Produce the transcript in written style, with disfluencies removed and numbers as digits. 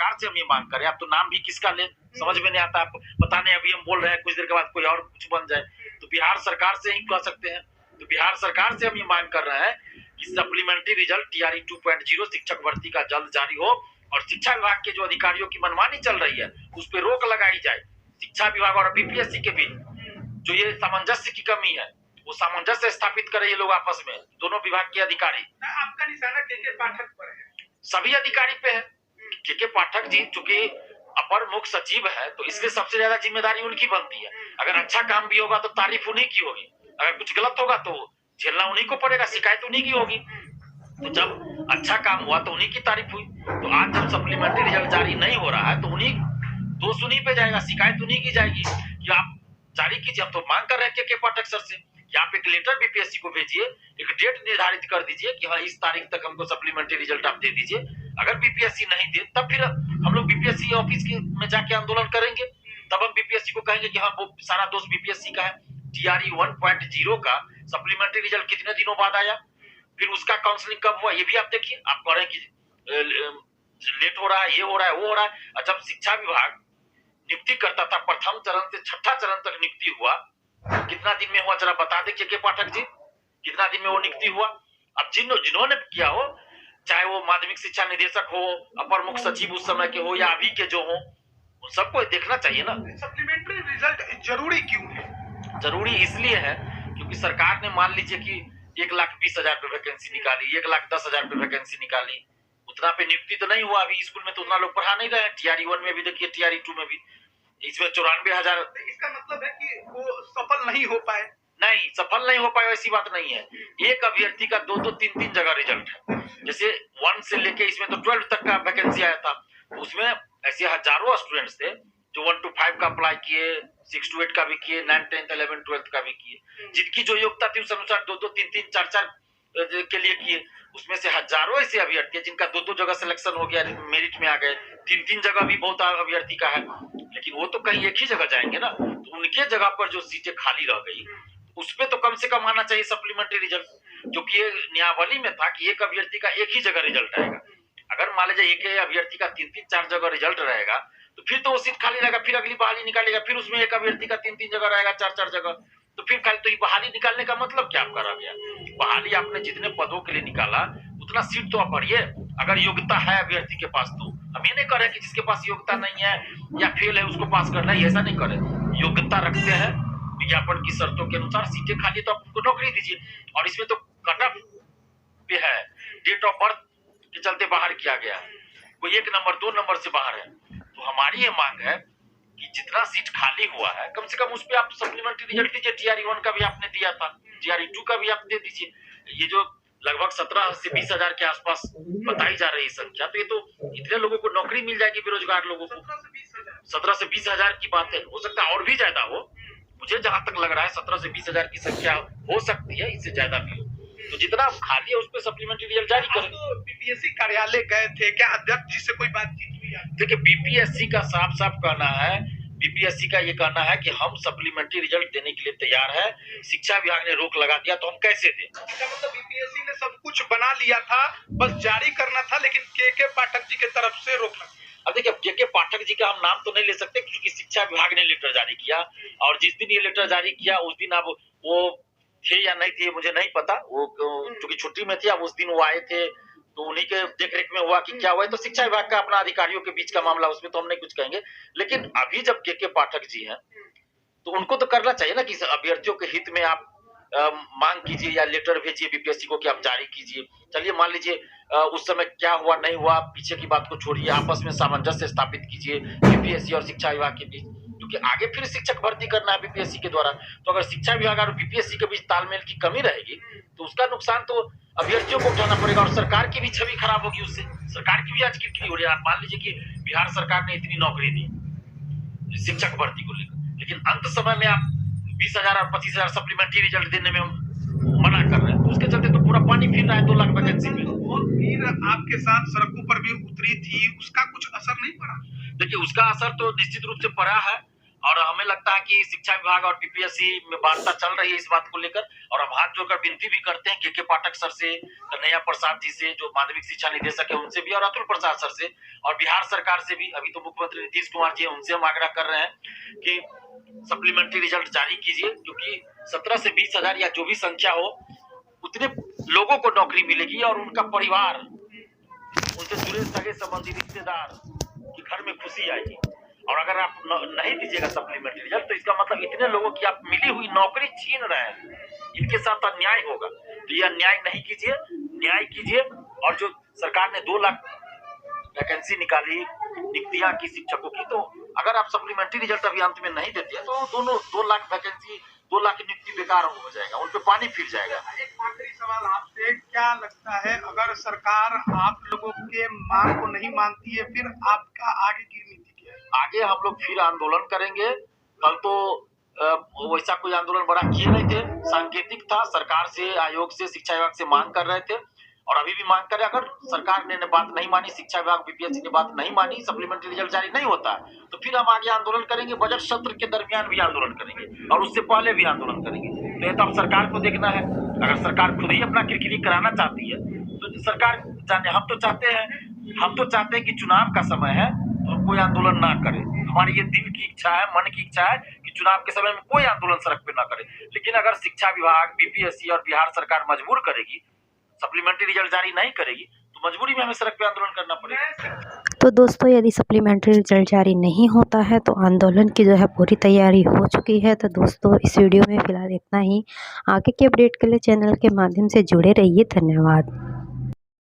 सरकार से हम ये मांग करें। आप तो नाम भी किसका ले समझ में नहीं आता। आप पता नहीं अभी हम बोल रहे हैं, कुछ देर के बाद कोई और कुछ बन जाए, तो बिहार सरकार से ही कह सकते हैं। तो बिहार सरकार से हम ये मांग कर रहे हैं कि सप्लीमेंट्री रिजल्ट TRE 2.0 शिक्षक भर्ती का जल्द जारी हो और शिक्षा विभाग के जो अधिकारियों की मनमानी चल रही है उस पर रोक लगाई जाए। शिक्षा विभाग और BPSC के बीच जो ये सामंजस्य की कमी है वो सामंजस्य स्थापित करे ये लोग आपस में, दोनों विभाग के अधिकारी। आपका निशाना के पाठक पर है, सभी अधिकारी पे है। के पाठक जी चूंकि अपर मुख्य सचिव है तो इसलिए सबसे ज्यादा जिम्मेदारी उनकी बनती है। अगर अच्छा काम भी होगा तो तारीफ उन्हीं की होगी, अगर कुछ गलत होगा तो झेलना उन्हीं को पड़ेगा, शिकायत उन्हीं की होगी। तो जब अच्छा काम हुआ तो उन्हीं की तारीफ हुई। तो आज जब सप्लीमेंट्री रिजल्ट जारी नहीं हो रहा है तो उन्हीं दोष उन्हीं पे जाएगा, शिकायत उन्हीं की जाएगी कि आप जारी कीजिए। हम तो मांग कर रहे हैं के पाठक सर से कि आप एक लेटर BPSC को भेजिए, एक डेट निर्धारित कर दीजिए कि हाँ इस तारीख तक हमको सप्लीमेंट्री रिजल्ट आप दे दीजिए। अगर BPSC नहीं दे तब फिर हम लोग BPSC ऑफिस में जाके आंदोलन करेंगे। तब हम BPSC को कहेंगे कि हाँ वो सारा दोष BPSC का है। TRE 1.0 का सप्लीमेंट्री रिजल्ट कितने दिनों बाद आया, फिर उसका काउंसलिंग कब हुआ, ये भी आप देखिए। आप कह रहे हैं कि लेट हो रहा है, ये हो रहा है, वो हो रहा है। जब शिक्षा विभाग नियुक्ति करता था प्रथम चरण से छठा चरण तक नियुक्ति हुआ, कितना दिन में हुआ जरा बता दें के पाठक जी, कितना दिन में वो नियुक्ति हुआ। अब जिन्होंने किया हो, चाहे वो माध्यमिक शिक्षा निदेशक हो, अपर मुख्य सचिव उस समय के हो या अभी के जो हो, उन सबको देखना चाहिए ना। सप्लीमेंट्री रिजल्ट जरूरी क्यों है? जरूरी इसलिए है क्योंकि सरकार ने मान लीजिए कि 1,20,000 पे वैकेंसी निकाली, 1,10,000 पे वैकेंसी निकाली, उतना पे नियुक्ति तो नहीं हुआ। अभी स्कूल में तो उतना लोग पढ़ा नहीं रहे। TRE 1 में भी देखिए, TRE 2 में भी, इसमें 94,000। इसका मतलब है कि वो सफल नहीं हो पाए? नहीं, सफल नहीं हो पाए ऐसी बात नहीं है। एक अभ्यर्थी का 2-2, 3-3 जगह रिजल्ट है। जैसे 1 से लेके इसमें तो 12 तक का वैकेंसी आया था, तो उसमें ऐसे हजारों स्टूडेंट्स थे जो 1 to 5 का अप्लाई किए, 6 to 8 का भी किए, 9, 10, 11, 12 का भी किए। जिनकी जो योग्यता थी उस अनुसार 2-2, 3-3, 4-4 के लिए किए। उसमें से हजारों ऐसे अभ्यर्थी है जिनका 2-2 जगह सिलेक्शन हो गया, मेरिट में आ गए। 3-3 जगह भी बहुत अभ्यर्थी का है, लेकिन वो तो कहीं एक ही जगह जाएंगे ना। तो उनके जगह पर जो सीटें खाली रह गई उस पे तो कम से कम आना चाहिए सप्लीमेंट्री रिजल्ट, क्योंकि ये नियमावली में था कि एक अभ्यर्थी का एक ही जगह रिजल्ट आएगा। अगर मान लीजिए एक अभ्यर्थी का 3-3, 4 जगह रिजल्ट रहेगा तो फिर तो वो सीट खाली रहेगा, फिर अगली बहाली निकालेगा, फिर उसमें एक अभ्यर्थी का 3-3 जगह रहेगा, 4-4 जगह, तो फिर खाली। तो ये बहाली निकालने का मतलब क्या आपका रह गया? बहाली आपने जितने पदों के लिए निकाला उतना सीट तो आप भरिए, अगर योग्यता है अभ्यर्थी के पास। तो हम ये नहीं कर रहे कि जिसके पास योग्यता नहीं है या फेल है उसको पास करना है, ऐसा नहीं करे। योग्यता रखते हैं, विज्ञापन की शर्तों के अनुसार सीटें खाली तो आप उनको नौकरी दीजिए। और इसमें तो कट ऑफ पे है, डेट ऑफ बर्थ के चलते बाहर किया गया, कोई 1 नंबर 2 नंबर से बाहर है। तो हमारी ये मांग है कि जितना सीट खाली हुआ है कम से कम उस पर आप सप्लीमेंट्री रिजल्ट दीजिए। TRE 1 का भी आपने दिया था, TRE 2 का भी आप दे दीजिए। ये जो लगभग 17 से 20 हजार के आसपास बताई जा रही है संख्या, तो ये तो इतने लोगों को नौकरी मिल जाएगी, बेरोजगार लोगों को। 17 से 20 हजार की बात है, हो सकता है और भी ज्यादा हो। मुझे जहां तक लग रहा है 17 से 20 हजार की संख्या हो सकती है, इससे ज्यादा भी हो। तो जितना खाली है उस पर सप्लीमेंट्री रिजल्ट जारी करें। तो BPSC कार्यालय गए थे क्या? अध्यक्ष जी से कोई बातचीत हुई? देखिए BPSC का साफ साफ कहना है, BPSC का ये कहना है कि हम सप्लीमेंट्री रिजल्ट देने के लिए तैयार है। शिक्षा विभाग ने रोक लगा दिया तो हम कैसे दें? इसका मतलब BPSC ने सब कुछ बना लिया था, बस जारी करना था, लेकिन के पाठक जी की तरफ से रोक लगा। अब देखिए के पाठक जी का हम नाम तो नहीं ले सकते क्योंकि शिक्षा विभाग ने लेटर जारी किया, और जिस दिन ये लेटर जारी किया उस दिन अब वो थे या नहीं थे मुझे नहीं पता। वो चूंकि छुट्टी में थे, अब उस दिन वो आए थे तो उन्हीं के देखरेख में हुआ कि क्या हुआ है। तो शिक्षा विभाग का अपना अधिकारियों के बीच का मामला, उसमें तो हम नहीं कुछ कहेंगे। लेकिन अभी जब के पाठक जी हैं तो उनको तो करना चाहिए ना कि अभ्यर्थियों के हित में आप मांग कीजिए या लेटर भेजिए BPSC को कि आप जारी कीजिए। चलिए मान लीजिए उस समय क्या हुआ नहीं हुआ, पीछे की बात को छोड़िए, आपस में सामंजस्य स्थापित कीजिए BPSC और शिक्षा विभाग के बीच, क्योंकि आगे फिर शिक्षक भर्ती करना है BPSC के द्वारा। तो अगर शिक्षा विभाग और BPSC के बीच तालमेल की कमी रहेगी तो उसका नुकसान तो अभ्यर्थियों को उठाना पड़ेगा और सरकार की भी छवि खराब होगी, उससे सरकार की भी आज किरकिरी हो रही है। मान लीजिए कि बिहार सरकार ने इतनी नौकरी दी शिक्षक भर्ती को लेकर, लेकिन अंत समय में आप 20,000 और 25,000 सप्लीमेंट्री रिजल्ट देने में मना कर रहे हैं, तो उसके चलते तो पूरा पानी फिर रहा है 2 लाख वैकेंसी में। और फिर आपके साथ सड़कों पर भी उतरी थी, उसका कुछ असर नहीं पड़ा? देखिए उसका असर तो निश्चित रूप से पड़ा है। और हमें लगता है कि शिक्षा विभाग और बीपीएससी में वार्ता चल रही है इस बात को लेकर, और हम हाथ जोड़कर विनती भी करते हैं के पाठक सर से, कन्हैया प्रसाद जी से जो माध्यमिक शिक्षा निदेशक है उनसे भी, और अतुल प्रसाद सर से, और बिहार सरकार से भी। अभी तो मुख्यमंत्री नीतीश कुमार जी है, उनसे हम आग्रह कर रहे हैं कि सप्लीमेंट्री रिजल्ट जारी कीजिए, क्योंकि 17 से 20 हजार या जो भी संख्या हो उतने लोगों को नौकरी मिलेगी और उनका परिवार, उनसे जुड़े सगे संबंधी रिश्तेदार कि घर में खुशी आएगी। और अगर आप नहीं दीजिएगा सप्लीमेंट्री रिजल्ट तो इसका मतलब इतने लोगों की आप मिली हुई नौकरी छीन रहे हैं, इनके साथ अन्याय होगा। तो ये अन्याय नहीं कीजिए, न्याय कीजिए। और जो सरकार ने 2 लाख वैकेंसी निकाली नियुक्तियां की शिक्षकों की, तो अगर आप सप्लीमेंट्री रिजल्ट अभी अंत में नहीं देते हैं तो दोनों 2 लाख वैकेंसी, 2 लाख नियुक्ति बेकार हो जाएगा, उन पे पानी फिर जाएगा। एक आखिरी सवाल आपसे, क्या लगता है अगर सरकार आप लोगों के मांग को नहीं मानती है, फिर आपका आगे की नीति क्या है? आगे हम लोग फिर आंदोलन करेंगे। कल तो वैसा कोई आंदोलन बड़ा किए नहीं थे, सांकेतिक था, सरकार से, आयोग से, शिक्षा विभाग से मांग कर रहे थे और अभी भी मांग कर रहे। अगर सरकार ने बात नहीं मानी, शिक्षा विभाग बीपीएससी ने बात नहीं मानी, सप्लीमेंट्री रिजल्ट जारी नहीं होता तो फिर हम आगे आंदोलन करेंगे। बजट सत्र के दरमियान भी आंदोलन करेंगे और उससे पहले भी आंदोलन करेंगे। तो ये तो अब सरकार को देखना है। अगर सरकार खुद ही अपना किरकिरी कराना चाहती है तो सरकार जाने। हम तो चाहते हैं कि चुनाव का समय है तो कोई आंदोलन ना करे। हमारी ये दिल की इच्छा है, मन की इच्छा है कि चुनाव के समय में कोई आंदोलन सड़क पे ना करे। लेकिन अगर शिक्षा विभाग, बीपीएससी और बिहार सरकार मजबूर करेगी, सप्लीमेंट्री रिजल्ट जारी नहीं करेगी, तो मजबूरी में हमें सड़क पे आंदोलन करना पड़ेगा। तो दोस्तों, यदि सप्लीमेंट्री रिजल्ट जारी नहीं होता है तो आंदोलन की जो है पूरी तैयारी हो चुकी है। तो दोस्तों, इस वीडियो में फ़िलहाल इतना ही। आगे के अपडेट के लिए चैनल के माध्यम से जुड़े रहिए। धन्यवाद।